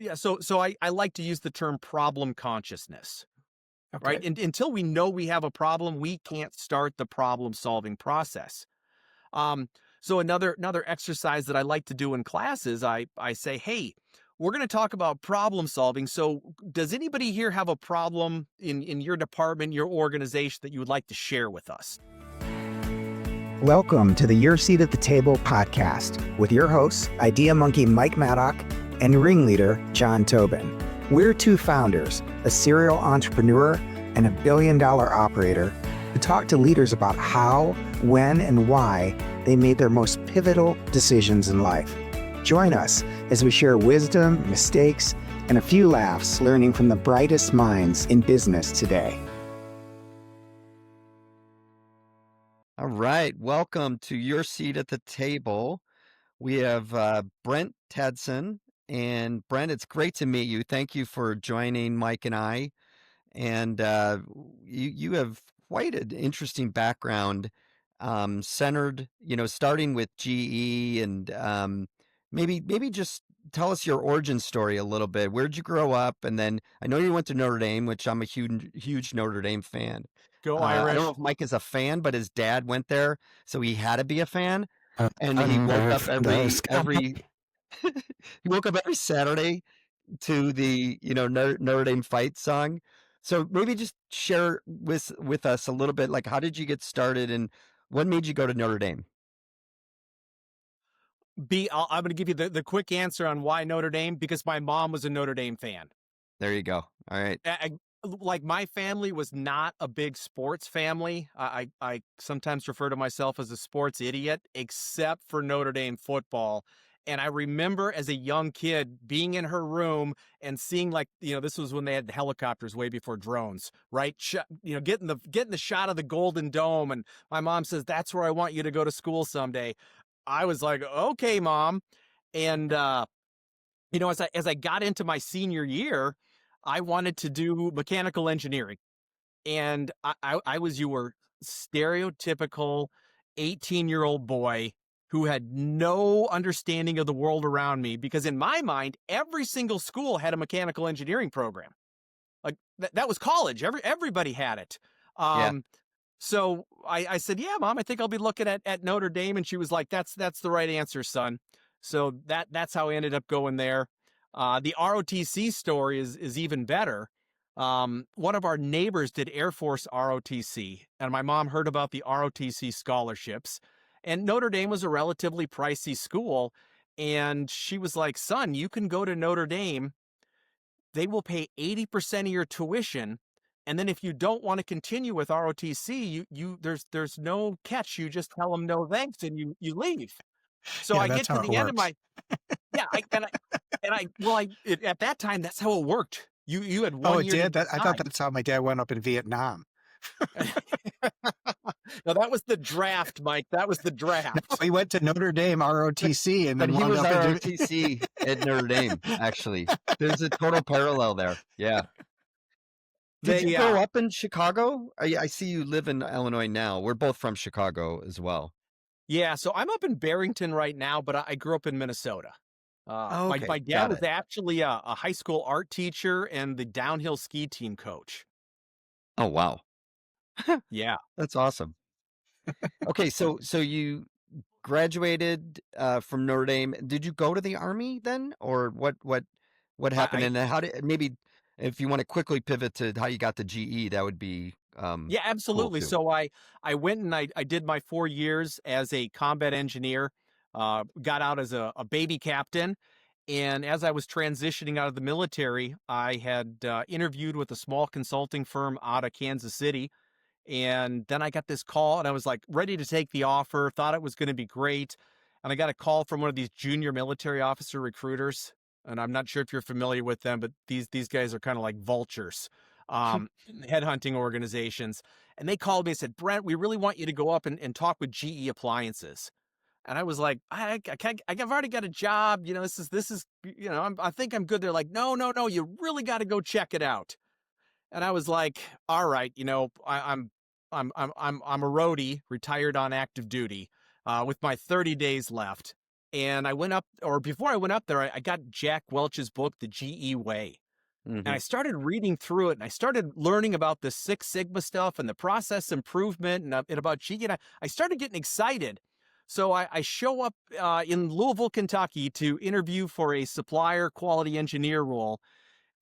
Yeah, so I like to use the term problem consciousness, right? Okay. And until we know we have a problem, we can't start the problem solving process. Um, so another exercise that I like to do in classes, I say, hey, we're going to talk about problem solving. So does anybody here have a problem in your department, your organization that you would like to share with us? Welcome to the Your Seat at the Table podcast with your hosts, Idea Monkey Mike Maddock and ringleader John Tobin. We're two founders, a serial entrepreneur and a billion-dollar operator, who talk to leaders about how, when, and why they made their most pivotal decisions in life. Join us as we share wisdom, mistakes, and a few laughs learning from the brightest minds in business today. All right, welcome to Your Seat at the Table. We have Brent Tadsen, and Brent, it's great to meet you. Thank you for joining Mike and I. And you have quite an interesting background, centered, starting with GE, and maybe just tell us your origin story a little bit. Where'd you grow up? And then I know you went to Notre Dame, which I'm a huge Notre Dame fan. Go I don't know Irish. if Mike is a fan, but his dad went there, so he had to be a fan. And he woke Thunder up from the sky. every he woke up every Saturday to the Notre Dame fight song. So maybe just share with us a little bit, like, how did you get started and what made you go to Notre Dame? I'm going to give you the quick answer on why Notre Dame, because my mom was a Notre Dame fan. There you go. All right. Like my family was not a big sports family. I sometimes refer to myself as a sports idiot, except for Notre Dame football. And I remember as a young kid being in her room and seeing, like, this was when they had helicopters way before drones, right? Getting the shot of the Golden Dome. And my mom says, that's where I want you to go to school someday. I was like, okay, mom. And, as I got into my senior year, I wanted to do mechanical engineering. And I was your stereotypical 18-year-old boy who had no understanding of the world around me, because in my mind, every single school had a mechanical engineering program. Like that was college. Everybody had it. Yeah. So I said, yeah, mom, I think I'll be looking at Notre Dame. And she was like, that's the right answer, son. So that's how I ended up going there. The ROTC story is even better. One of our neighbors did Air Force ROTC, and my mom heard about the ROTC scholarships. And Notre Dame was a relatively pricey school. And she was like, son, you can go to Notre Dame. They will pay 80% of your tuition. And then if you don't want to continue with ROTC, there's no catch. You just tell them no thanks and you leave. So Yeah, I that's get to how it the end of works. my yeah, at that time that's how it worked. You had Oh, one it year to did? I thought decide. that's how my dad went up in Vietnam. No, that was the draft, Mike. That was the No, draft. he went to Notre Dame ROTC and But then he wound was up in. ROTC at Notre Dame, actually. There's a total parallel there. Yeah. Did you They grow up in Chicago? I see you live in Illinois now. We're both from Chicago as well. Yeah, so I'm up in Barrington right now, but I grew up in Minnesota. Oh, My okay. dad Got was it. actually a high school art teacher and the downhill ski team coach. Oh, wow. Yeah. That's awesome. Okay, so you graduated from Notre Dame. Did you go to the Army then, or what happened? I And then how did, maybe if you want to quickly pivot to how you got the GE, that would be Yeah, cool absolutely. too. So I went and I did my 4 years as a combat engineer, got out as a baby captain. And as I was transitioning out of the military, I had interviewed with a small consulting firm out of Kansas City. And then I got this call and I was like ready to take the offer, thought it was going to be great. And I got a call from one of these junior military officer recruiters. And I'm not sure if you're familiar with them, but these guys are kind of like vultures, um, headhunting organizations. And they called me and said, Brent, we really want you to go up and talk with GE Appliances. And I was like, I can't, I've already got a job. This is, I think I'm good. They're like, no, you really got to go check it out. And I was like, all right, I'm a roadie, retired on active duty, with my 30 days left. And I went up, or before I went up there, I got Jack Welch's book, The GE Way. And I Mhm. started reading through it, and I started learning about the Six Sigma stuff and the process improvement and about GE. And I started getting excited. So I show up in Louisville, Kentucky to interview for a supplier quality engineer role.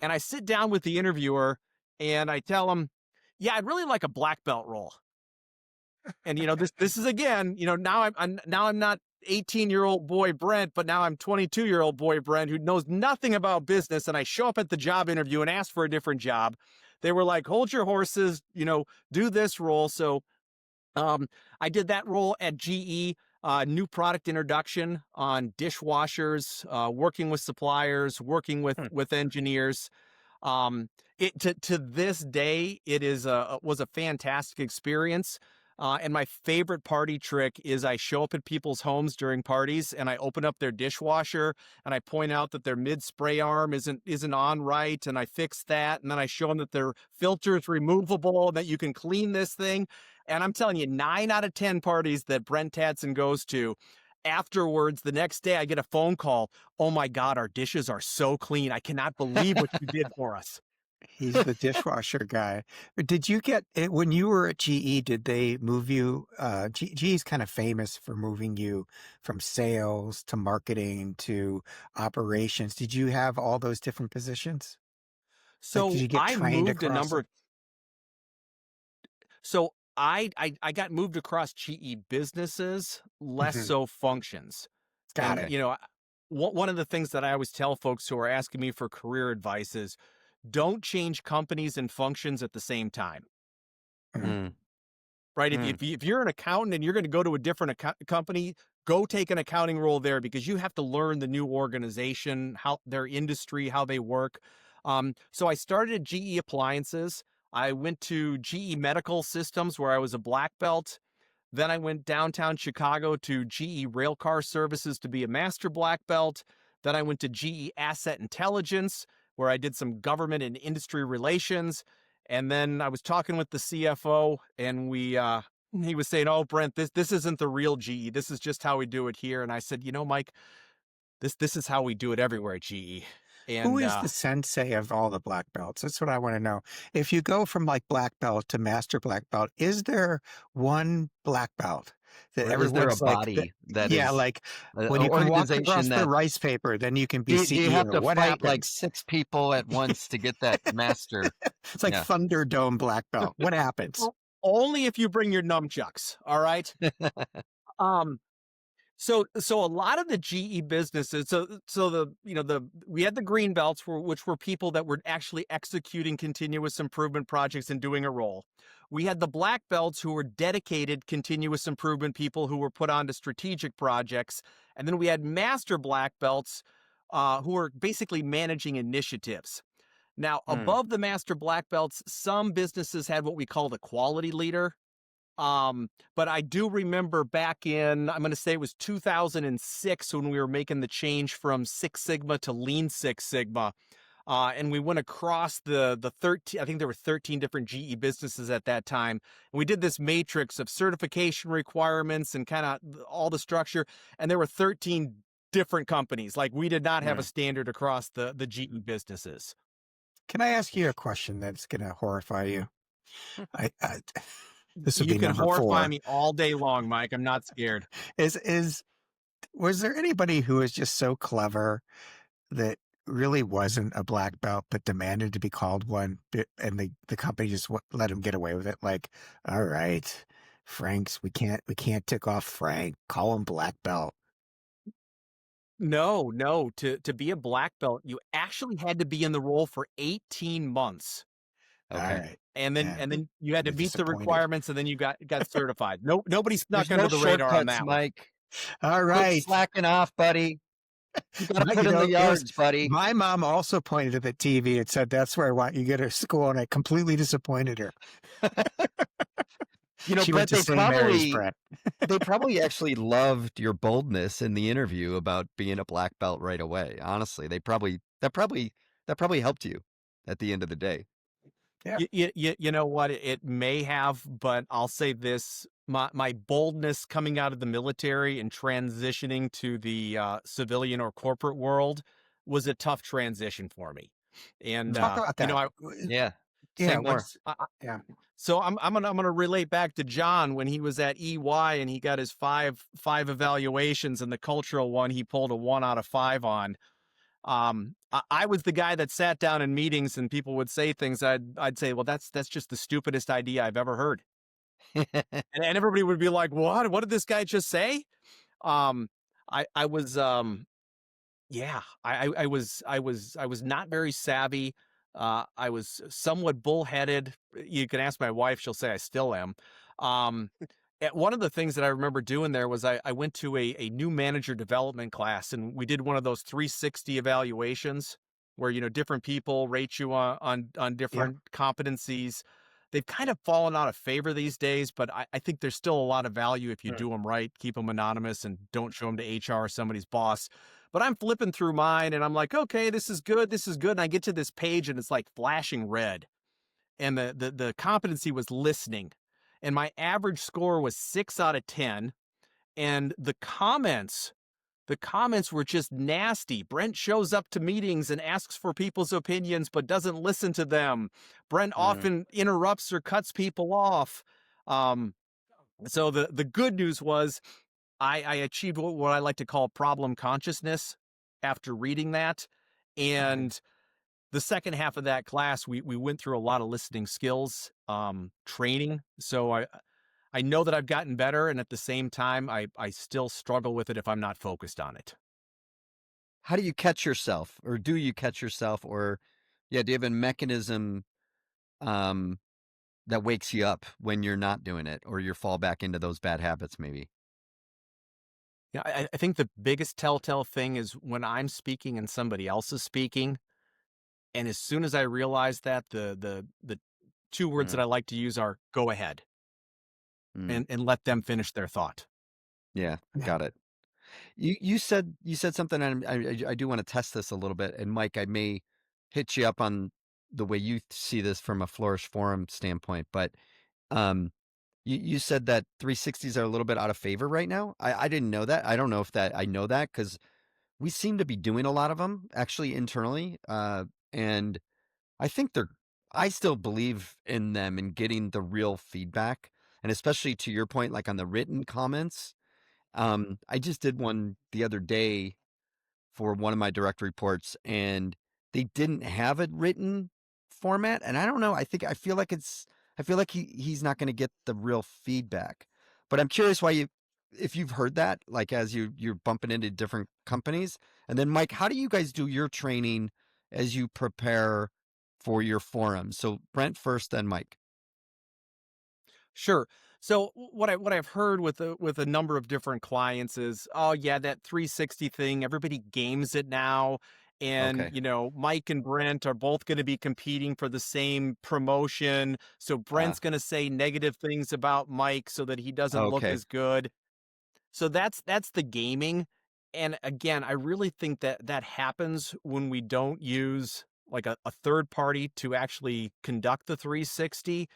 And I sit down with the interviewer and I tell him, yeah, I'd really like a black belt role. And this is again, now I'm not 18-year-old boy Brent, but now I'm 22-year-old boy Brent who knows nothing about business. And I show up at the job interview and ask for a different job. They were like, hold your horses, do this role. So um, I did that role at GE, new product introduction on dishwashers, working with suppliers, working with Hmm. with engineers. Um, it to this day, it is was a fantastic experience. And my favorite party trick is I show up at people's homes during parties and I open up their dishwasher and I point out that their mid spray arm isn't on right, and I fix that, and then I show them that their filter is removable and that you can clean this thing. And I'm telling you, 9 out of 10 parties that Brent Tadsen goes to, afterwards, the next day, I get a phone call. Oh my God, our dishes are so clean. I cannot believe what you did for us. He's the dishwasher guy. Did you get it when you were at GE? Did they move you? GE's kind of famous for moving you from sales to marketing to operations. Did you have all those different positions? Like, did So you get I trained moved a across number them? of, so I got moved across GE businesses, less Mhm. so functions. Got And, it. one of the things that I always tell folks who are asking me for career advice is don't change companies and functions at the same time. Mm. Mm. Right? If, Mm. if, you- if you're an accountant and you're going to go to a different company, go take an accounting role there because you have to learn the new organization, how their industry, how they work. So I started at GE Appliances. I went to GE Medical Systems where I was a black belt. Then I went downtown Chicago to GE Railcar Services to be a master black belt. Then I went to GE Asset Intelligence, where I did some government and industry relations. And then I was talking with the CFO, and he was saying, "Oh, Brent, this isn't the real GE. This is just how we do it here." And I said, Mike, this is how we do it everywhere at GE." Who And is the sensei of all the black belts? That's what I want to know. If you go from like black belt to master black belt, is there one black belt that Or is there a everyone's like, body that yeah, is like an when you can walk organization across the that rice paper, then you can be do you have CEO. to What fight like happens? 6 people at once to get that master? It's like Yeah. Thunderdome black belt. What happens? only if you bring your nunchucks. All right. Um, So a lot of the GE businesses, so we had the green belts, which were people that were actually executing continuous improvement projects and doing a role. We had the black belts who were dedicated continuous improvement people who were put onto strategic projects, and then we had master black belts who were basically managing initiatives. Now, Mm. above the master black belts, some businesses had what we call the quality leader. But I do remember back in, I'm going to say it was 2006 when we were making the change from Six Sigma to Lean Six Sigma. And we went across the 13, I think there were 13 different GE businesses at that time. And we did this matrix of certification requirements and kind of all the structure. And there were 13 different companies. Like we did not have a Mm. standard across the GE businesses. Can I ask you a question that's going to horrify you? I this will You be can number horrify 4. me all day long, Mike. I'm not scared. Is Was there anybody who was just so clever that really wasn't a black belt but demanded to be called one, and the company just let him get away with it? Like, all right, Frank's, we can't tick off Frank. Call him black belt. No, no. To be a black belt, you actually had to be in the role for 18 months. All Okay. right, And then you had to you're meet the disappointed. requirements, and then you got certified. No, nobody There's snuck no under the radar on shortcuts, that one. Mike. All Quit right. slacking off, buddy. You gotta My, put in the yards, buddy. my mom also pointed at the TV and said, "That's where I want you to go to school," and I completely disappointed her. She went Brett, to St. Mary's, Brett. they probably actually loved your boldness in the interview about being a black belt right away. Honestly, that probably helped you at the end of the day. Yeah. You know what? It may have, but I'll say this. my boldness coming out of the military and transitioning to the civilian or corporate world was a tough transition for me. And Talk about that. Yeah. Say Yeah, more. yeah. so I'm gonna relate back to John when he was at EY and he got his five evaluations, and the cultural one he pulled a 1 out of 5 on. I was the guy that sat down in meetings and people would say things. I'd say, well, that's just the stupidest idea I've ever heard, and everybody would be like, what did this guy just say? Um, I was Yeah, I was not very savvy. I was somewhat bullheaded. You can ask my wife; she'll say I still am. Um, One of the things that I remember doing there was I went to a new manager development class, and we did one of those 360 evaluations where different people rate you on Yeah. different competencies. They've kind of fallen out of favor these days, but I think there's still a lot of value if you Mm, do them right, keep them anonymous, and don't show them to HR or somebody's boss. But I'm flipping through mine and I'm like, okay, this is good. This is good. And I get to this page and it's like flashing red. And the competency was listening. And my average score was 6 out of 10. And the comments were just nasty. Brent shows up to meetings and asks for people's opinions, but doesn't listen to them. Brent mm, often interrupts or cuts people off. Um, so the good news was I achieved what I like to call problem consciousness after reading that. Mhm. And the second half of that class, we went through a lot of listening skills training. So I know that I've gotten better, and at the same time, I still struggle with it if I'm not focused on it. How do you catch yourself, or do you catch yourself, or yeah, do you have a mechanism um, that wakes you up when you're not doing it, or you fall back into those bad habits? Maybe. Yeah, I think the biggest telltale thing is when I'm speaking and somebody else is speaking, and as soon as I realize that, the two words that Mm, I like to use are "go ahead" mm, and let them finish their thought. yeah, Yeah. got it. You said something, and I do want to test this a little bit. And Mike, I may hit you up on the way you see this from a Flourish Forum standpoint, but um, you said that 360s are a little bit out of favor right now. I didn't know that. I don't know if that I know that because we seem to be doing a lot of them actually internally, and I think they're. I still believe in them and getting the real feedback, and especially to your point, like on the written comments. I just did one the other day for one of my direct reports, and they didn't have a written format, and I don't know, I feel like he's not gonna get the real feedback. But I'm curious why you if you've heard that, like, as you're bumping into different companies. And then, Mike, how do you guys do your training as you prepare for your forum? So, Brent first, then Mike. Sure. So what I've heard with a number of different clients is, oh yeah, that 360 thing, everybody games it now. And Okay. Mike and Brent are both going to be competing for the same promotion. So Uh, Brent's going to say negative things about Mike so that he doesn't look okay. as good. So that's the gaming. And again, I really think that that happens when we don't use like a third party to actually conduct the 360,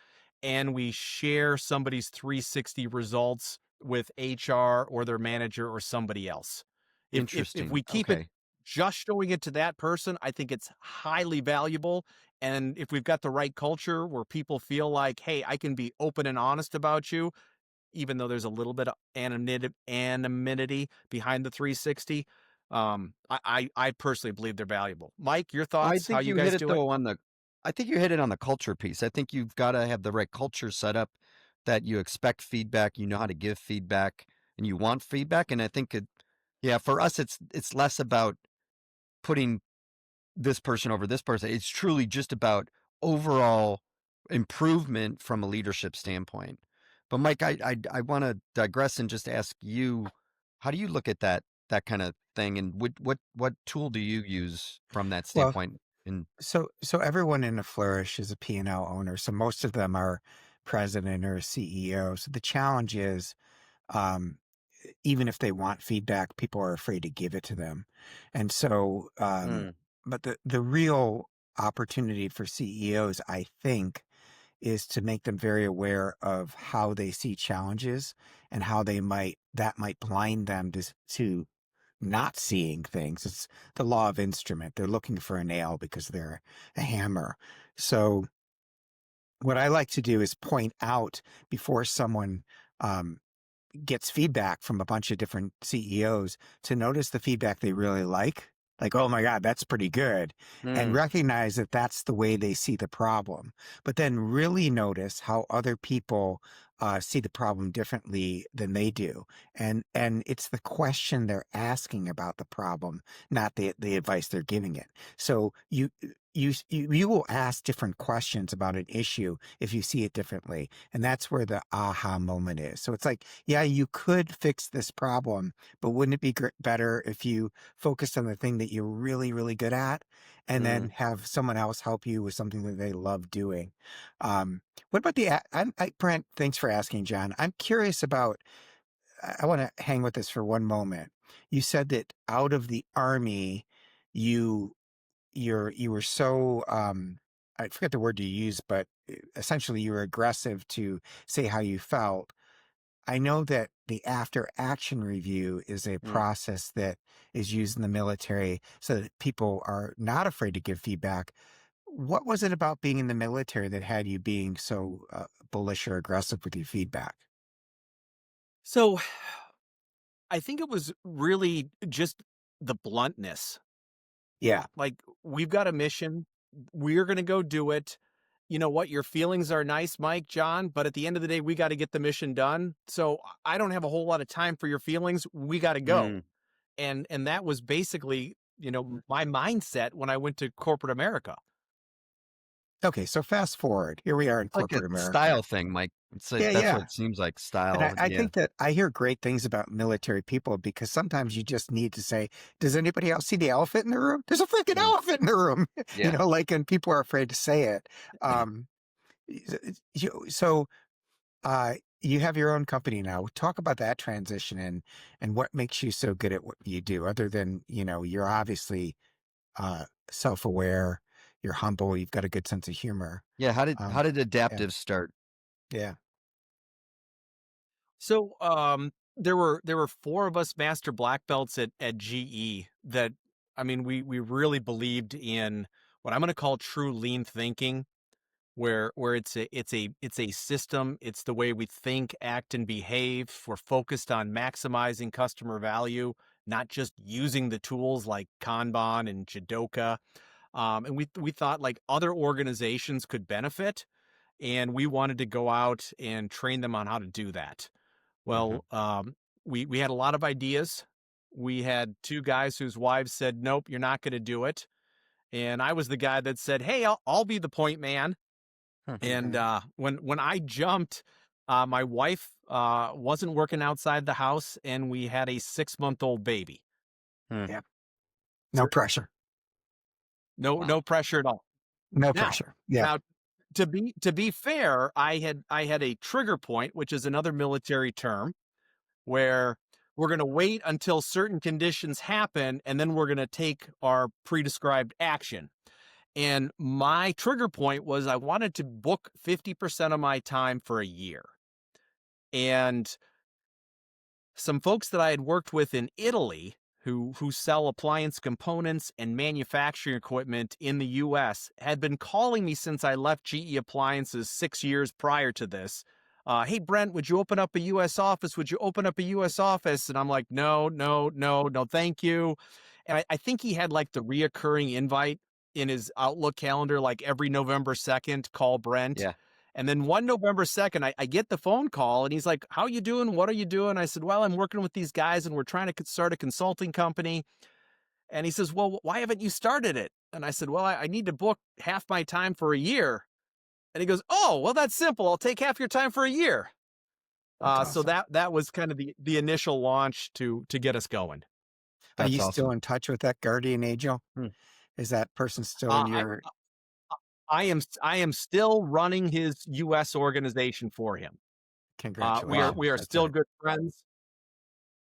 and we share somebody's 360 results with HR or their manager or somebody else. If Interesting. we keep it Okay. just showing it to that person, I think it's highly valuable. And if we've got the right culture where people feel like, hey, I can be open and honest about you, even though there's a little bit of anonymity behind the 360. I personally believe they're valuable. Mike, your I thoughts? How think you you hit guys it do it? though on the I think you hit it on the culture piece. I think you've got to have the right culture set up, that you expect feedback, you know how to give feedback, and you want feedback. And I think yeah, for us it's less about putting this person over this person. It's truly just about overall improvement from a leadership standpoint. But Mike, I want to digress and just ask you, how do you look at that kind of thing, and what tool do you use from that Well, standpoint? And so everyone in a Flourish is a P&L owner. So most of them are president or CEO. So the challenge is, um, even if they want feedback, people are afraid to give it to them. And so, Mm, but the real opportunity for CEOs, I think, is to make them very aware of how they see challenges and how that might blind them to not seeing things. It's the law of instrument. They're looking for a nail because they're a hammer. So what I like to do is point out before someone um, gets feedback from a bunch of different CEOs to notice the feedback they really like, oh my God, that's pretty good, and Mm, recognize that that's the way they see the problem. But then really notice how other people see the problem differently than they do. And it's the question they're asking about the problem, not the advice they're giving it. So you will ask different questions about an issue if you see it differently. And that's where the aha moment is. So it's like, yeah, you could fix this problem, but wouldn't it be better if you focused on the thing that you're really, really good at and then mm. have someone else help you with something that they love doing? What about Brent, thanks for asking, John. I'm curious about, I want to hang with this for one moment. You said that out of the Army, you you were so I forget the word you used, but essentially you were aggressive to say how you felt. I know that the after action review is a Mm. process that is used in the military so that people are not afraid to give feedback. What was it about being in the military that had you being so bullish or aggressive with your feedback? So I think it was really just the bluntness. Yeah. Like, we've got a mission. We're going to go do it. You know what? Your feelings are nice, Mike, John, but at the end of the day, we got to get the mission done. So I don't have a whole lot of time for your feelings. We got to go. Mm. And that was basically, my mindset when I went to corporate America. Okay. So fast forward. Here we are in It's like a corporate America. style thing, Mike. It's like Yeah. that's what Yeah. it seems like, And style. I Yeah. think that I hear great things about military people because sometimes you just need to say, does anybody else see the elephant in the room? There's a freaking Mm. elephant in the room, Yeah. like, and people are afraid to say it. Um, so you have your own company now. Talk about that transition and what makes you so good at what you do, other than, you're obviously self-aware, you're humble, you've got a good sense of humor. Yeah, how Um, did yeah, adaptive start? yeah. So there were four of us master black belts at GE that, I mean, we really believed in what I'm going to call true lean thinking, where it's a system. It's the way we think, act, and behave. We're focused on maximizing customer value, not just using the tools like Kanban and Jidoka. And we thought like other organizations could benefit, and we wanted to go out and train them on how to do that. Mhm. Well, we had a lot of ideas. We had two guys whose wives said, "Nope, you're not going to do it," and I was the guy that said, "Hey, I'll be the point man." And when I jumped, my wife wasn't working outside the house, and we had a 6-month-old baby. Hmm. Yeah. No pressure. Wow. No pressure at all. No Now, pressure. Yeah. now to be fair, I had a trigger point, which is another military term where we're going to wait until certain conditions happen and then we're going to take our pre-described action. And my trigger point was I wanted to book 50% of my time for a year. And some folks that I had worked with in Italy who sell appliance components and manufacturing equipment in the US had been calling me since I left GE Appliances 6 years prior to this. Hey Brent, would you open up a US office? Would you open up a US office? And I'm like, no, no, no, no, thank you. And I think he had like the reoccurring invite in his Outlook calendar, like every November 2nd, call Brent. Yeah. And then one November 2nd, I get the phone call and he's like, how you doing? What are you doing? I said, well, I'm working with these guys and we're trying to start a consulting company. And he says, well, why haven't you started it? And I said, well, I need to book half my time for a year. And he goes, oh, well, that's simple. I'll take half your time for a year. That's So awesome. that was kind of the initial launch to get us going. Are That's you still awesome. in touch with that guardian angel? Hmm. Is that person still in Uh, your I am still running his U.S. organization for him. We are Wow. congratulations? we are That's still a good friends.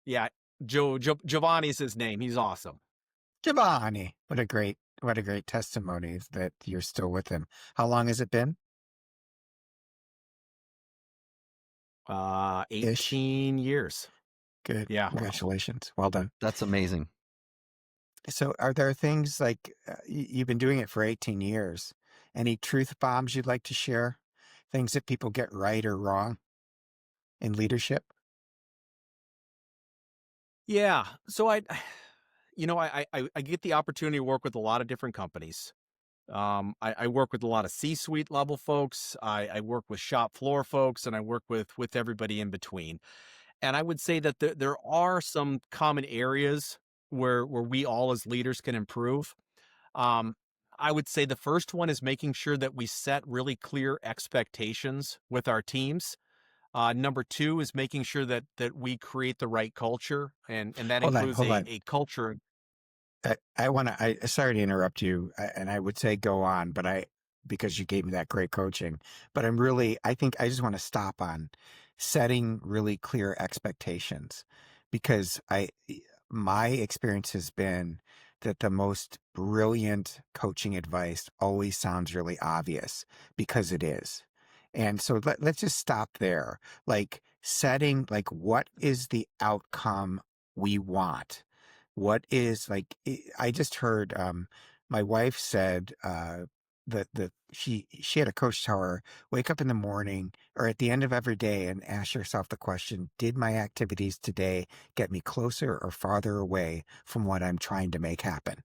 Yeah, Giovanni's his name. He's awesome. Giovanni. What a great testimony that you're still with him. How long has it been? ish. 18 years. Good. Yeah. Congratulations. Well done. That's amazing. So, are there things like you've been doing it for 18 years? Any truth bombs you'd like to share? Things that people get right or wrong in leadership? Yeah. So I get the opportunity to work with a lot of different companies. I work with a lot of C-suite level folks. I work with shop floor folks, and I work with everybody in between. And I would say that there are some common areas where we all as leaders can improve. Um, I would say the first one is making sure that we set really clear expectations with our teams. Number two is making sure that we create the right culture, and that Hold on, includes hold on. a culture. I want to. I sorry to interrupt you, and I would say go on, but because you gave me that great coaching, but I think I just want to stop on setting really clear expectations, because my experience has been that the most brilliant coaching advice always sounds really obvious because it is. And so let's just stop there. Like setting, like, what is the outcome we want? What is like, I just heard, my wife said, that she had a coach tell her, wake up in the morning or at the end of every day and ask yourself the question, did my activities today get me closer or farther away from what I'm trying to make happen?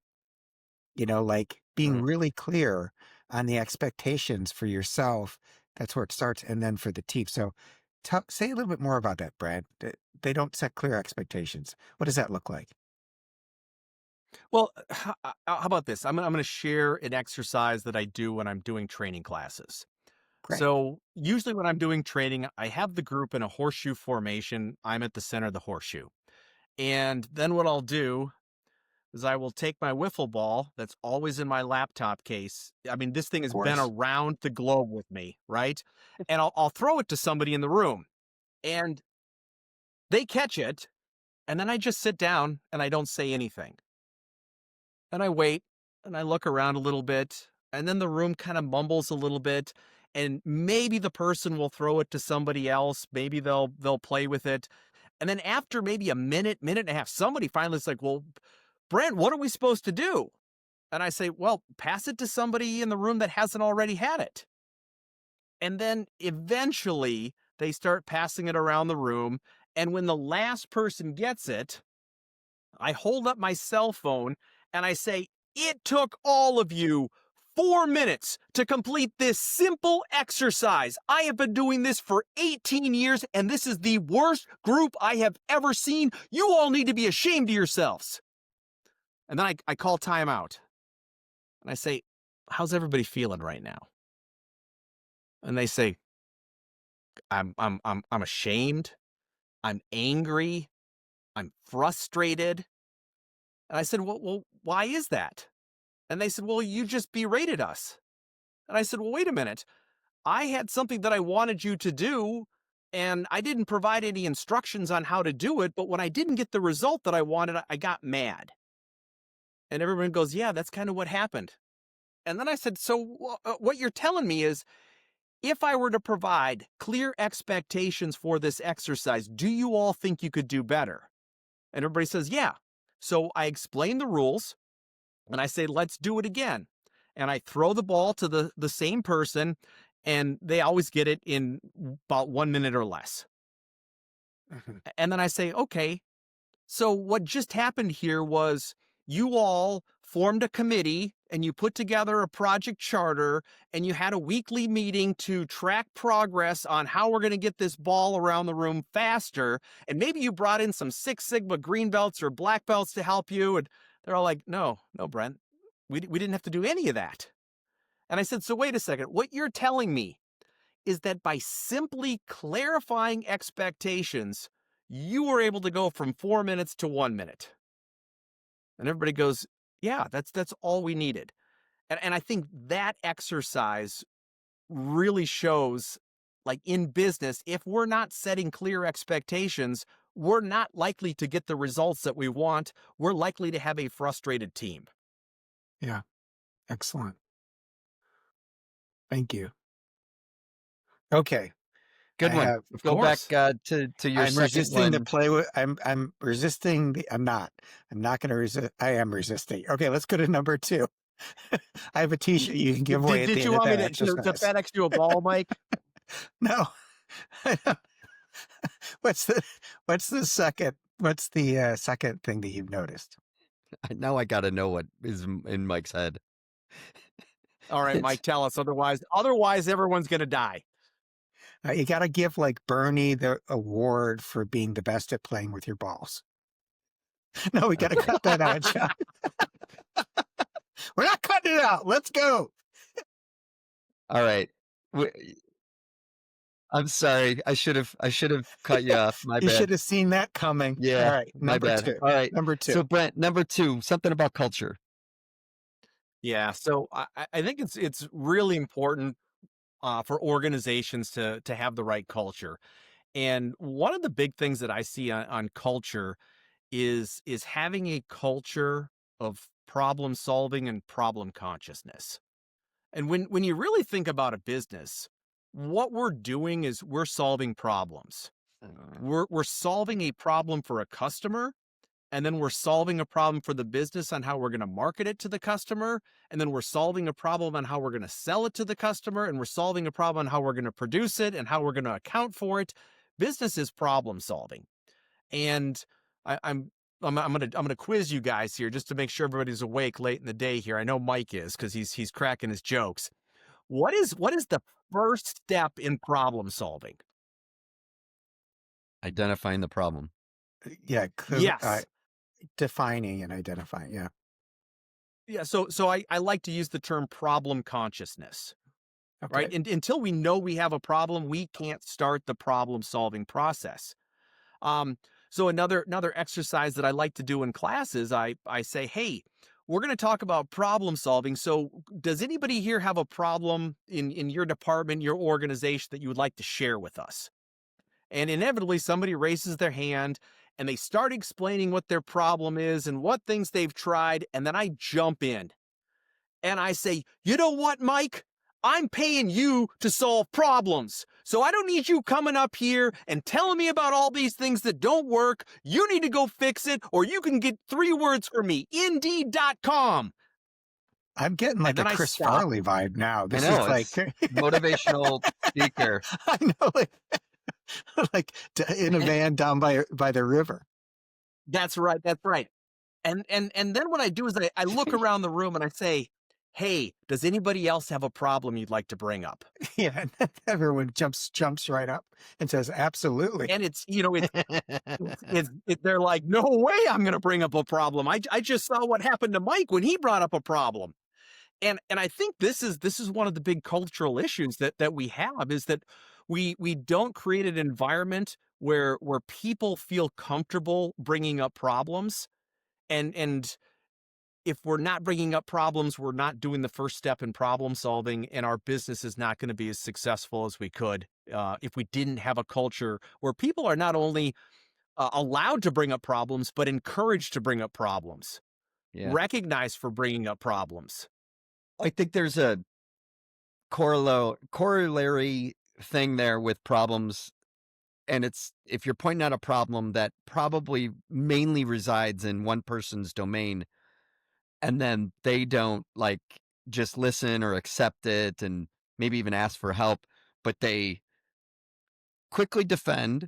Like being Mm. really clear on the expectations for yourself. That's where it starts. And then for the team. So say a little bit more about that, Brad. They don't set clear expectations. What does that look like? Well, how about this? I'm going to share an exercise that I do when I'm doing training classes. Great. So usually when I'm doing training, I have the group in a horseshoe formation. I'm at the center of the horseshoe. And then what I'll do is I will take my wiffle ball that's always in my laptop case. I mean, this thing Of has been course. around the globe with me, right? And I'll throw it to somebody in the room, and they catch it. And then I just sit down and I don't say anything. And I wait and I look around a little bit. And then the room kind of mumbles a little bit. And maybe the person will throw it to somebody else. Maybe they'll play with it. And then after maybe a minute, minute and a half, somebody finally is like, well, Brent, what are we supposed to do? And I say, well, pass it to somebody in the room that hasn't already had it. And then eventually they start passing it around the room. And when the last person gets it, I hold up my cell phone and I say, it took all of you 4 minutes to complete this simple exercise. I have been doing this for 18 years, and this is the worst group I have ever seen. You all need to be ashamed of yourselves. And then I call timeout and I say, how's everybody feeling right now? And they say, I'm ashamed. I'm angry. I'm frustrated. And I said, well, why is that? And they said, well, you just berated us. And I said, well, wait a minute. I had something that I wanted you to do, and I didn't provide any instructions on how to do it. But when I didn't get the result that I wanted, I got mad. And everyone goes, yeah, that's kind of what happened. And then I said, so what you're telling me is if I were to provide clear expectations for this exercise, do you all think you could do better? And everybody says, yeah. So I explain the rules. And I say, let's do it again. And I throw the ball to the same person, and they always get it in about 1 minute or less. Mhm. And then I say, okay, so what just happened here was you all formed a committee and you put together a project charter and you had a weekly meeting to track progress on how we're going to get this ball around the room faster. And maybe you brought in some Six Sigma green belts or black belts to help you. And they're all like, no, Brent, we didn't have to do any of that. And I said, so wait a second. What you're telling me is that by simply clarifying expectations, you were able to go from 4 minutes to 1 minute. And everybody goes, yeah, that's all we needed. And I think that exercise really shows, like in business, if we're not setting clear expectations, we're not likely to get the results that we want. We're likely to have a frustrated team. Yeah. Excellent. Thank you. Okay. I Good one. have, of Go back course. to your I'm second resisting the one. play with I'm resisting the I'm not. I'm not gonna resist. I am resisting. Okay, let's go to number two. I have a t-shirt you can give away at the Did you end of want me that to exercise. FedEx you a ball, Mike? No. What's the second thing that you've noticed? Now I gotta know what is in Mike's head. All right, It's Mike, tell us. Otherwise, everyone's gonna die. You got to give like Bernie the award for being the best at playing with your balls. No, we got to okay. cut that out, John. We're not cutting it out. Let's go. All right. W- I'm sorry. I should have cut you off. My You should bad. have seen that coming. All Yeah, right, my number bad. two. All right. Number two. So Brent, number two, something about culture. Yeah, so I think it's really important for organizations to have the right culture. And one of the big things that I see on culture is having a culture of problem solving and problem consciousness. And when you really think about a business, what we're doing is we're solving problems. We're solving a problem for a customer, and then we're solving a problem for the business on how we're going to market it to the customer, and then we're solving a problem on how we're going to sell it to the customer, and we're solving a problem on how we're going to produce it and how we're going to account for it. Business is problem solving. And I, I'm I'm gonna quiz you guys here just to make sure everybody's awake late in the day here. I know Mike is because he's cracking his jokes. What is the first step in problem solving? Identifying the problem. Yeah, Yes. defining and identifying. Yeah. Yeah. So I like to use the term problem consciousness, right? Okay. And until we know we have a problem, we can't start the problem solving process. Um, so another exercise that I like to do in classes, I say, hey, we're going to talk about problem solving. So does anybody here have a problem in your department, your organization that you would like to share with us? And inevitably somebody raises their hand and they start explaining what their problem is and what things they've tried. And then I jump in and I say, you know what, Mike? I'm paying you to solve problems. So I don't need you coming up here and telling me about all these things that don't work. You need to go fix it, or you can get 3 words from me, indeed.com. I'm getting And like a then I Chris stop. Farley vibe now. I This know is like, it's motivational speaker. I know, like in a van down by the river. That's right. That's right. And then what I do is I look around the room and I say, hey, does anybody else have a problem you'd like to bring up? Yeah, and then everyone jumps right up and says, "Absolutely." And they're like, no way I'm going to bring up a problem. I just saw what happened to Mike when he brought up a problem. And I think this is one of the big cultural issues that we have is that we don't create an environment where people feel comfortable bringing up problems. And if we're not bringing up problems, we're not doing the first step in problem solving, and our business is not going to be as successful as we could if we didn't have a culture where people are not only allowed to bring up problems, but encouraged to bring up problems, Yeah. recognized for bringing up problems. I think there's a corollary thing there with problems. And it's if you're pointing out a problem that probably mainly resides in one person's domain, and then they don't like just listen or accept it and maybe even ask for help, but they quickly defend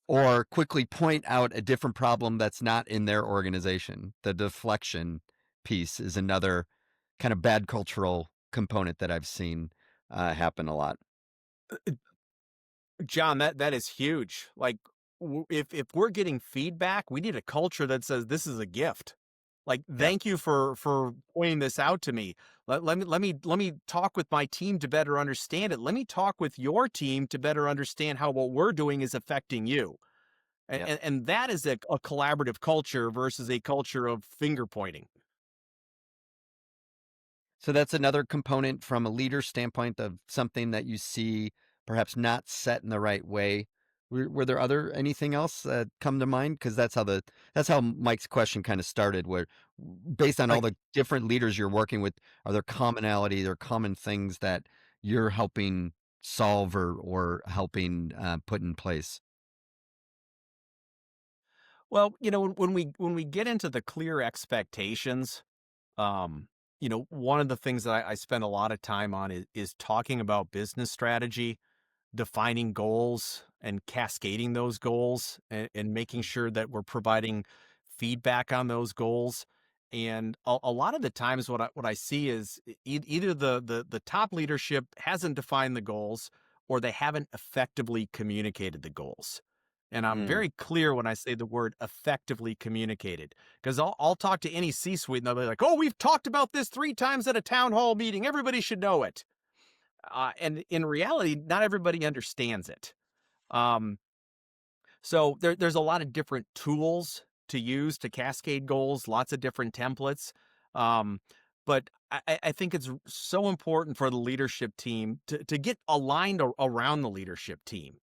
or quickly point out a different problem that's not in their organization. The deflection piece is another kind of bad cultural component that I've seen happen a lot. John, that is huge. Like if we're getting feedback, we need a culture that says this is a gift. Like, Yeah. thank you for pointing this out to me. Let me talk with my team to better understand it. Let me talk with your team to better understand how what we're doing is affecting you. And Yeah. and that is a collaborative culture versus a culture of finger pointing. So that's another component from a leader standpoint of something that you see perhaps not set in the right way. Were there other anything else that come to mind? Because that's how Mike's question kind of started. Where based on all Like the different leaders you're working with, are there commonality? There common things that you're helping solve or helping put in place? Well, when we get into the clear expectations, um, one of the things that I spend a lot of time on is talking about business strategy, defining goals and cascading those goals, and making sure that we're providing feedback on those goals. And a lot of the times what I see is either the top leadership hasn't defined the goals, or they haven't effectively communicated the goals. And I'm Mm, very clear when I say the word effectively communicated, because I'll talk to any C-suite and they'll be like, "Oh, we've talked about this 3 times at a town hall meeting. Everybody should know it." And in reality, not everybody understands it. Um, so there's a lot of different tools to use to cascade goals, lots of different templates. Um, but I think it's so important for the leadership team to get aligned around the leadership team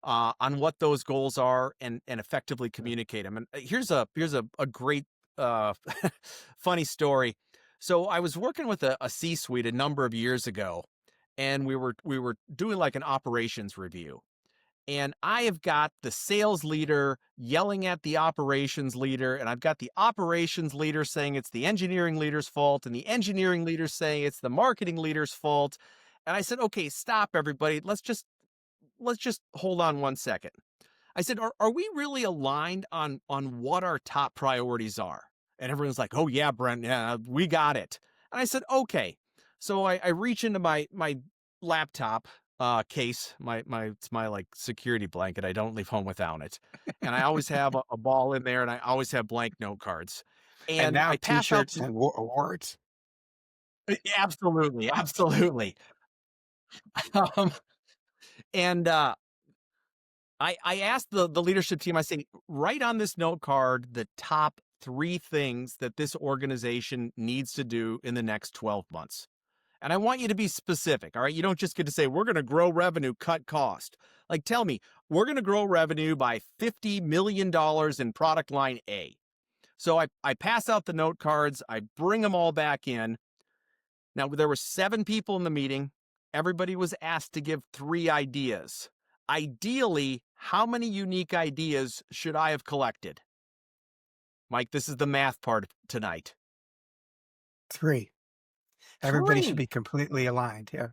on what those goals are, and effectively communicate them. And here's a great uh, funny story. So I was working with a C-suite a number of years ago, and we were doing like an operations review. And I have got the sales leader yelling at the operations leader, and I've got the operations leader saying it's the engineering leader's fault, and the engineering leader saying it's the marketing leader's fault. And I said, "Okay, stop, everybody. Let's just hold on one second." I said, "Are we really aligned on what our top priorities are?" And everyone's like, "Oh yeah, Brent, yeah, we got it." And I said, "Okay." So I reach into my laptop case, my it's my like security blanket. I don't leave home without it. And I always have a ball in there, and I always have blank note cards. And And now I pass out t-shirts and awards. absolutely, absolutely. Um, and I asked the leadership team, I say, "Write on this note card the top 3 things that this organization needs to do in the next 12 months. And I want you to be specific, all right? You don't just get to say, 'We're going to grow revenue, cut cost.' Like, tell me, 'We're going to grow revenue by $50 million in product line A.'" So I pass out the note cards, I bring them all back in. Now, there were 7 people in the meeting. Everybody was asked to give 3 ideas. Ideally, how many unique ideas should I have collected? Mike, this is the math part of tonight. 3. Everybody should be 3. completely aligned. Yeah.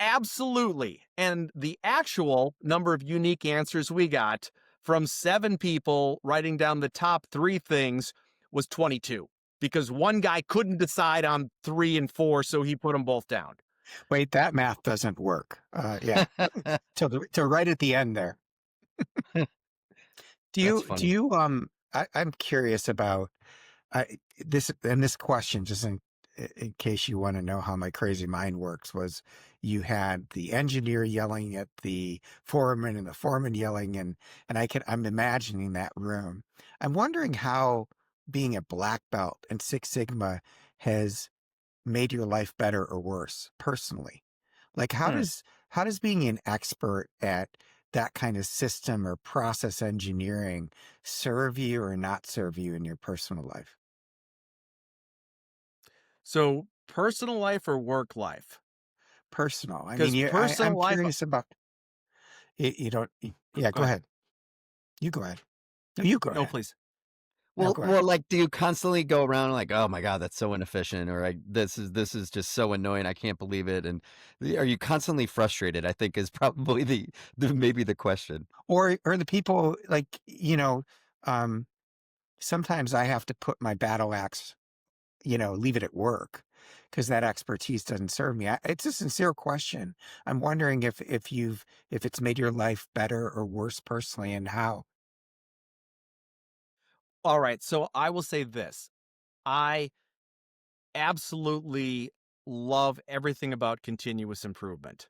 Absolutely. And the actual number of unique answers we got from 7 people writing down the top 3 things was 22, because one guy couldn't decide on 3 and 4, so he put them both down. Wait, that math doesn't work. Yeah. Till right at the end there. that's Do funny. you I'm curious about this question, just in case you want to know how my crazy mind works, was you had the engineer yelling at the foreman and the foreman yelling, and I'm imagining that room. I'm wondering how being a black belt in Six Sigma has made your life better or worse personally. Like Hmm. how does being an expert at that kind of system or process engineering serve you or not serve you in your personal life? So, personal life or work life? Personal. I mean, Because I'm personal life, curious about you don't. Yeah, go go ahead. ahead. You go ahead. No, you go No, ahead. please. No, Well, go ahead. well, like, do you constantly go around like, "Oh my god, that's so inefficient," or like, "This is just so annoying, I can't believe it," and are you constantly frustrated? I think is probably the maybe the question. Or the people like um, sometimes I have to put my battle axe, leave it at work because that expertise doesn't serve me. It's a sincere question. I'm wondering if it's made your life better or worse personally, and how. All right. So, I will say this. I absolutely love everything about continuous improvement.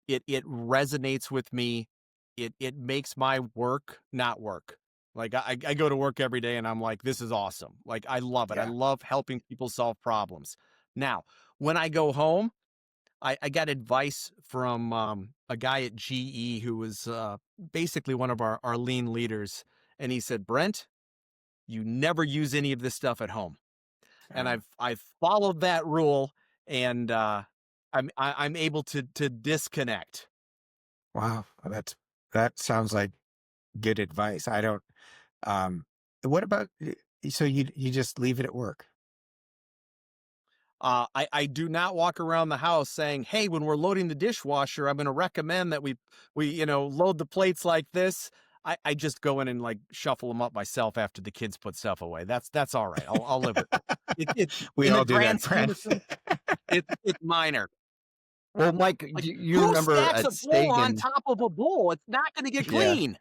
It resonates with me. It makes my work not work. Like, I go to work every day and I'm like, this is awesome. Like, I love it. I Yeah. love helping people solve problems. Now, when I go home, I got advice from a guy at GE who was basically one of our lean leaders. And he said, "Brent, you never use any of this stuff at home." And Uh, I've followed that rule. And I'm able to disconnect. Wow, that sounds like good advice. I don't. Um, what about so you just leave it at work? I do not walk around the house saying, "Hey, when we're loading the dishwasher, I'm going to recommend that we load the plates like this." I just go in and like shuffle them up myself after the kids put stuff away. That's all right. I'll live with it. It We in the all do that, grand scheme Brent. of things, it's minor. Well, Mike, Like, you who remember stacks at a bowl on Stegan? top of a bowl? It's not going to get Yeah, clean.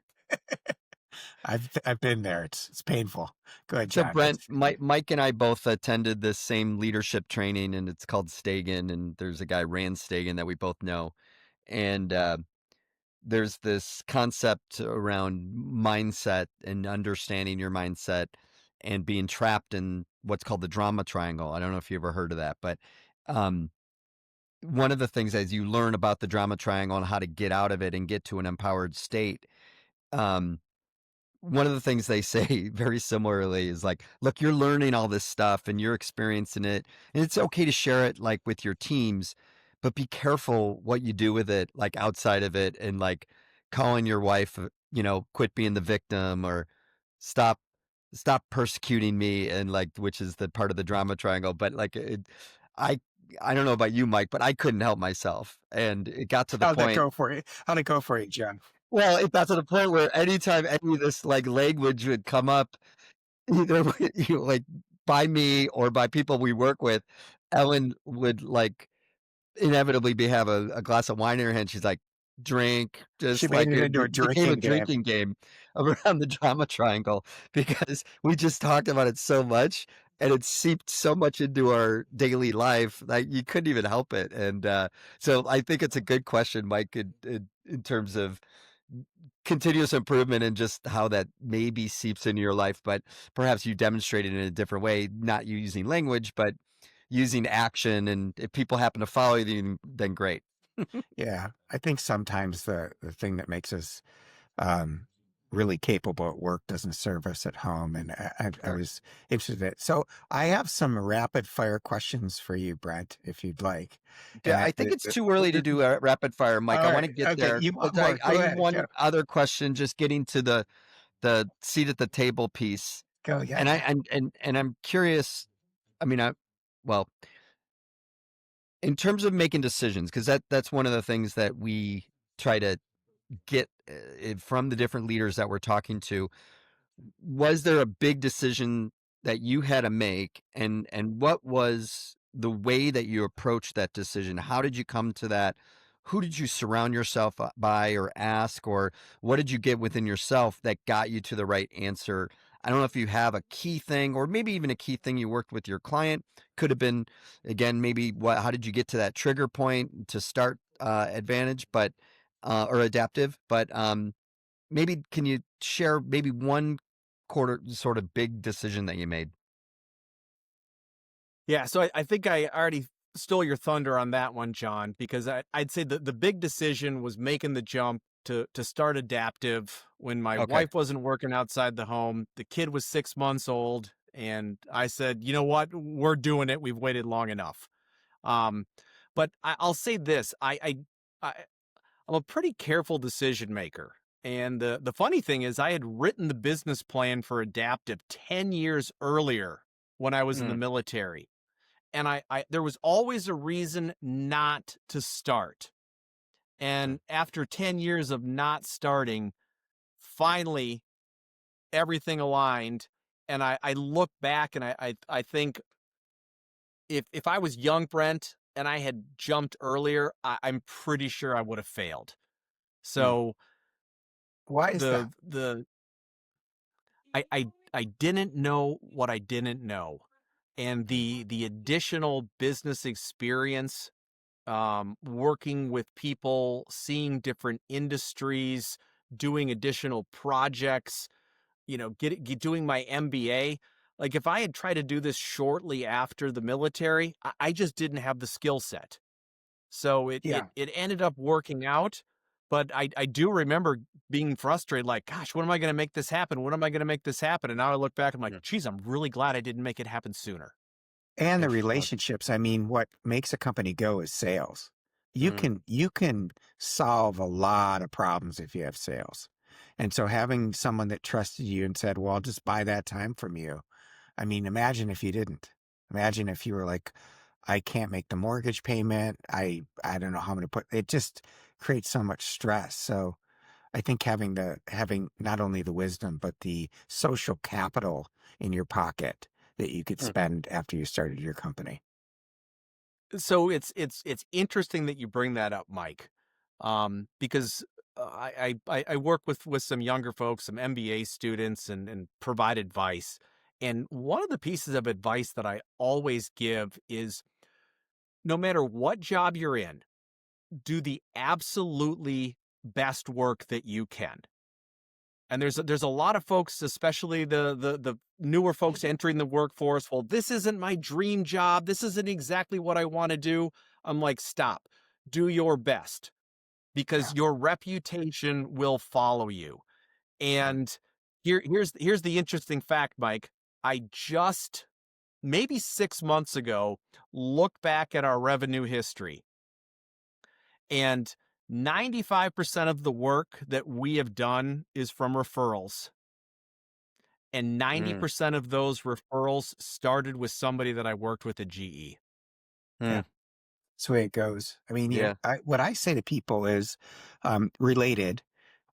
I've been there. It's painful. Go ahead, So John. Brent, What's Mike and I both attended this same leadership training, and it's called Stegan. And there's a guy Rand Stegan that we both know, and there's this concept around mindset and understanding your mindset and being trapped in what's called the drama triangle. I don't know if you ever heard of that, but um, one of the things as you learn about the drama triangle and how to get out of it and get to an empowered state, um, one of the things they say very similarly is like, look, you're learning all this stuff and you're experiencing it, and it's okay to share it like with your teams, but be careful what you do with it, like outside of it, and like calling your wife, quit being the victim, or stop stop persecuting me, and like, which is the part of the drama triangle. But like I I don't know about you, Mike, but I couldn't help myself, and it got to the how'd that point. go for you? How'd it go for you, John? Well, it got to the point where anytime any of this like language would come up, either like by me or by people we work with, Ellen would like inevitably have a glass of wine in her hand. She's like, drink, She just made like it it into a became a drinking game. drinking game around the drama triangle because we just talked about it so much and it seeped so much into our daily life. Like you couldn't even help it. And so I think it's a good question, Mike, in terms of continuous improvement and just how that maybe seeps into your life, but perhaps you demonstrate it in a different way, not using language, but using action. And if people happen to follow you, then great. Yeah, I think sometimes the thing that makes us um, really capable at work doesn't serve us at home. And I Sure. was interested in it. So I have some rapid fire questions for you, Brent, if you'd like. And I think it's too early to do a rapid fire, Mike. all I want right, to get okay, there. you want But more? I Go have ahead, one go, other question, just getting to the seat at the table piece. go, yeah, And yeah, I'm curious. I mean, well, in terms of making decisions, because that's one of the things that we try to get from the different leaders that we're talking to. Was there a big decision that you had to make, and what was the way that you approached that decision? How did you come to that? Who did you surround yourself by or ask, or what did you get within yourself that got you to the right answer? I don't know if you have a key thing or maybe even a key thing you worked with your client. Could have been, again, maybe how did you get to that trigger point to start advantage, but or adaptive? But maybe can you share maybe one quarter sort of big decision that you made? Yeah, so I think I already stole your thunder on that one, John, because I'd say the big decision was making the jump to start adaptive when my Okay. wife wasn't working outside the home. The kid was 6 months old, and I said, you know what, we're doing it. We've waited long enough. Um, but I'll say this: I I'm a pretty careful decision maker. And the funny thing is, I had written the business plan for Adaptive 10 years earlier when I was in the Mm, military, and I there was always a reason not to start. sure. And after 10 years of not starting, finally everything aligned. And I look back and I think if I was young Brent and I had jumped earlier, I'm pretty sure I would have failed. Mm, So why is that? the I didn't know what I didn't know. And the additional business experience, working with people, seeing different industries, doing additional projects, doing my MBA. Like if I had tried to do this shortly after the military, I just didn't have the skill set. So Yeah, it ended up working out, but I do remember being frustrated, like, gosh, when am I going to make this happen? When am I going to make this happen? And now I look back, I'm like, yeah. geez, I'm really glad I didn't make it happen sooner. And the if relationships. I mean, what makes a company go is sales. mm, You can solve a lot of problems if you have sales. And so having someone that trusted you and said, "Well, I'll just buy that time from you." I mean, imagine if you didn't. Imagine if you were like, "I can't make the mortgage payment. I don't know how I'm going to put." It just creates so much stress. So I think having not only the wisdom but the social capital in your pocket that you could mm, spend after you started your company. So it's interesting that you bring that up, Mike, because I work with some younger folks, some MBA students, and provide advice. And one of the pieces of advice that I always give is no matter what job you're in, do the absolutely best work that you can. And there's a lot of folks, especially the newer folks entering the workforce. Well, this isn't my dream job. This isn't exactly what I want to do. I'm like, stop. Do your best Yeah. because your reputation will follow you. And here's the interesting fact, Mike. I just maybe 6 months ago look back at our revenue history, and 95% of the work that we have done is from referrals. And mm, 90% of those referrals started with somebody that I worked with at GE. Yeah. mm, That's the way it goes. I mean, yeah, what I say to people is related.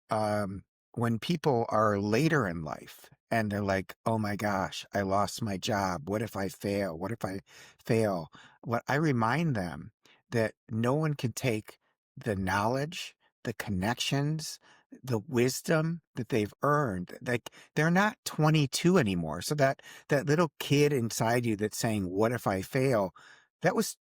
um, when people are later in life and they're like, "Oh my gosh, I lost my job. What if I fail? What if I fail?" What I remind them that no one can take the knowledge, the connections, the wisdom that they've earned. Like they're not 22 anymore. So that little kid inside you that's saying, "What if I fail?" That was,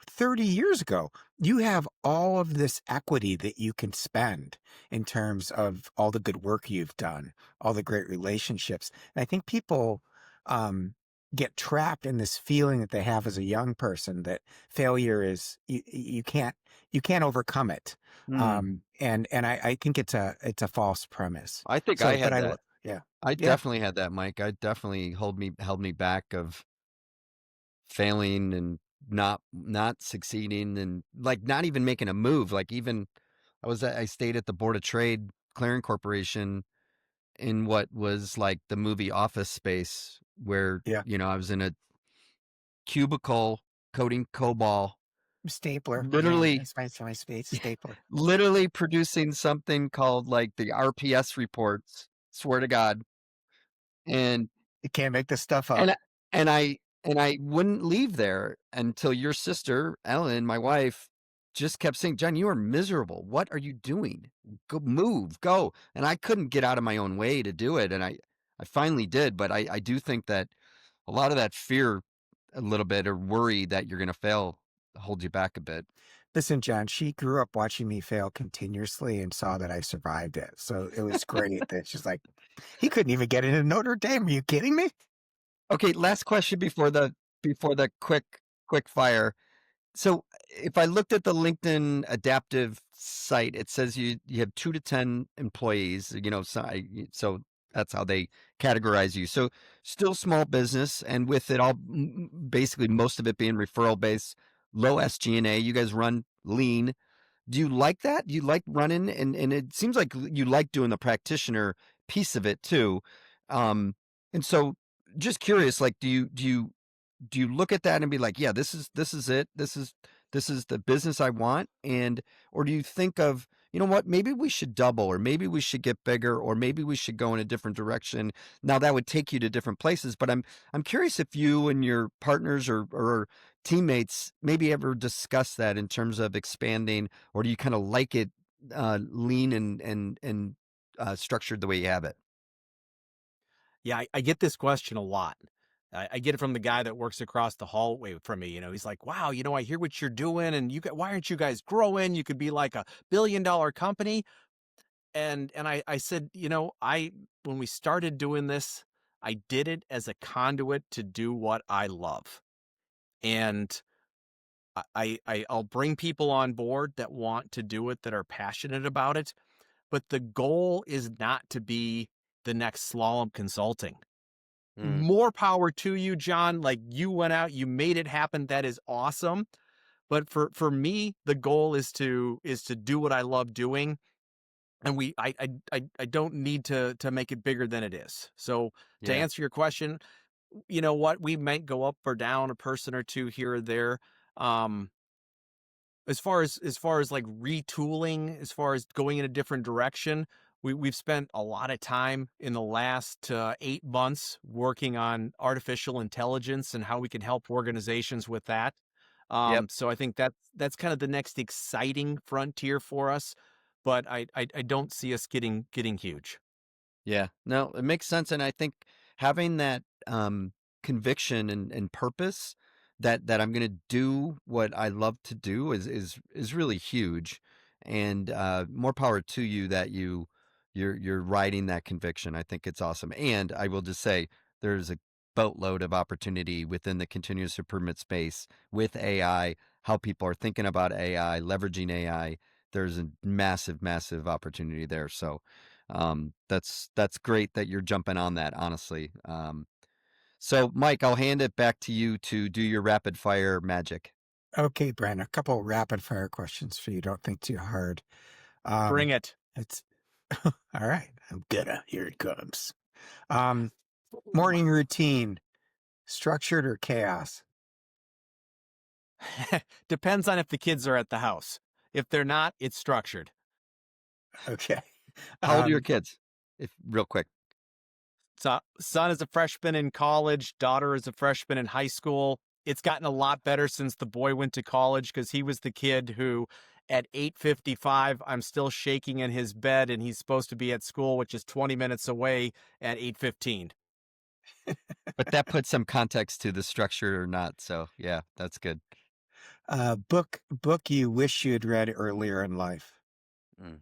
30 years ago. You have all of this equity that you can spend in terms of all the good work you've done, all the great relationships. And I think people um, get trapped in this feeling that they have as a young person that failure is you can't overcome it. mm. And I think it's a false premise. I think I So, but had that. yeah, I yeah, definitely had that, Mike. I definitely held me back of failing and not succeeding and like not even making a move. Like even I stayed at the Board of Trade Clearing Corporation in what was like the movie Office Space, where yeah. I was in a cubicle coding COBOL, Stapler. Yeah, literally that's my space stapler. literally producing something called like the RPS reports. Swear to God, and You can't make this stuff and up. I- and I wouldn't leave there until your sister Ellen, my wife, just kept saying, "John, you are miserable. What are you doing? Go move, go." And I couldn't get out of my own way to do it, and I finally did. But I do think that a lot of that fear, a little bit, or worry that you're going to fail, holds you back a bit. Listen, John, she grew up watching me fail continuously and saw that I survived it. So it was great that she's like, he couldn't even get into Notre Dame. Are you kidding me? Okay, last question before the quick fire. So if I looked at the LinkedIn Adaptive site, it says you have 2 to 10 employees. So that's how they categorize you. So still small business, and with it all, basically most of it being referral based, low SG&A. You guys run lean. Do you like that? Do you like running? And it seems like you like doing the practitioner piece of it too. Um, and so just curious, like, do you look at that and be like, yeah, this is it. This is the business I want. And or do you think of, you know what, maybe we should double, or maybe we should get bigger, or maybe we should go in a different direction. Now that would take you to different places, but I'm curious if you and your partners or teammates maybe ever discuss that in terms of expanding, or do you kind of like it lean and structured the way you have it? Yeah, I get this question a lot. I get it from the guy that works across the hallway from me. He's like, "Wow, I hear what you're doing, and why aren't you guys growing? You could be like a $1 billion company." And I said, I when we started doing this, I did it as a conduit to do what I love, and I'll bring people on board that want to do it, that are passionate about it, but the goal is not to be the next slalom consulting. Mm, more power to you, John. Like, you went out, you made it happen. That is awesome. But for me, the goal is to do what I love doing, and I don't need to make it bigger than it is. So to yeah. answer your question, you know what, we might go up or down a person or two here or there. Um, as far as like retooling, as far as going in a different direction, we've spent a lot of time in the last 8 months working on artificial intelligence and how we can help organizations with that. Yep. So I think that's kind of the next exciting frontier for us, but I don't see us getting huge. Yeah, no, it makes sense, and I think having that conviction and purpose that I'm going to do what I love to do is really huge, and more power to you that you're riding that conviction. I think it's awesome, and I will just say there's a boatload of opportunity within the continuous improvement space with AI. How people are thinking about AI, leveraging AI. There's a massive, massive opportunity there. So that's great that you're jumping on that, honestly. So Mike, I'll hand it back to you to do your rapid fire magic. Okay, Brent, a couple rapid fire questions for you. Don't think too hard. Bring Um, it. it's all right. I'm gonna. Here it comes. Um, Morning routine, structured or chaos? Depends on if the kids are at the house. If they're not, it's structured. Okay. How old are your Um, kids? If real quick. So, son is a freshman in college, daughter is a freshman in high school. It's gotten a lot better since the boy went to college because he was the kid who, at 8:55, I'm still shaking in his bed, and he's supposed to be at school, which is 20 minutes away, at 8:15. But that puts some context to the structure or not. So yeah, that's good. book you wish you had read earlier in life. Mm.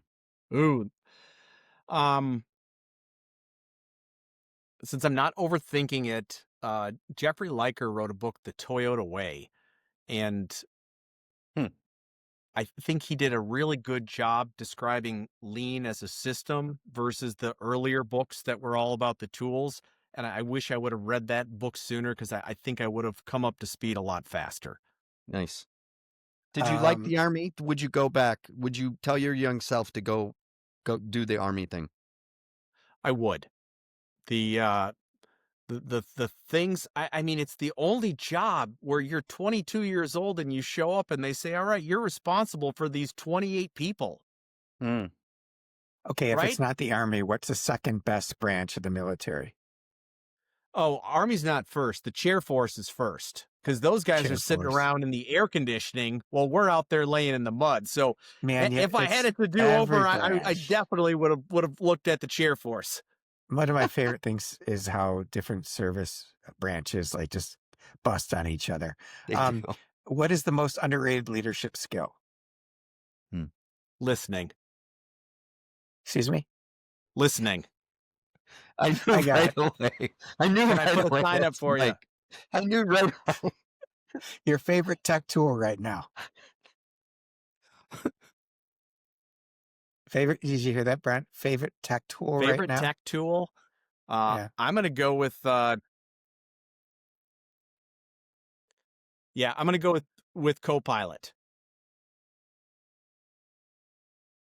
Ooh. Um, since I'm not overthinking it, Jeffrey Liker wrote a book, The Toyota Way, and Hmm. I think he did a really good job describing lean as a system versus the earlier books that were all about the tools. And I wish I would have read that book sooner because I think I would have come up to speed a lot faster. Nice. Did you like Um, the army? Would you go back? Would you tell your young self to go do the army thing? I would. The the things, I mean, it's the only job where you're 22 years old and you show up and they say, all right, you're responsible for these 28 people, Mm. okay, if it's right? not the army, what's the second best branch of the military? Oh, Army's not first. The chair force is first because those guys are Chair sitting Force. around in the air conditioning while we're out there laying in the mud. So Man, yeah, if I had it's it to do every over, I branch. definitely would have looked at the chair force. One of my favorite things is how different service branches like just bust on each other. They do. Um, what is the most underrated leadership skill? Hmm. Listening, Excuse me? listening. I I knew got right it. away. I knew Can I right put a away sign up that's for you? Mike. I knew right away. Your favorite tech tool right now. Favorite, did you hear that, Brent? Favorite tech tool right Favorite now? tech tool? Yeah. I'm gonna go with yeah, I'm gonna go with Copilot.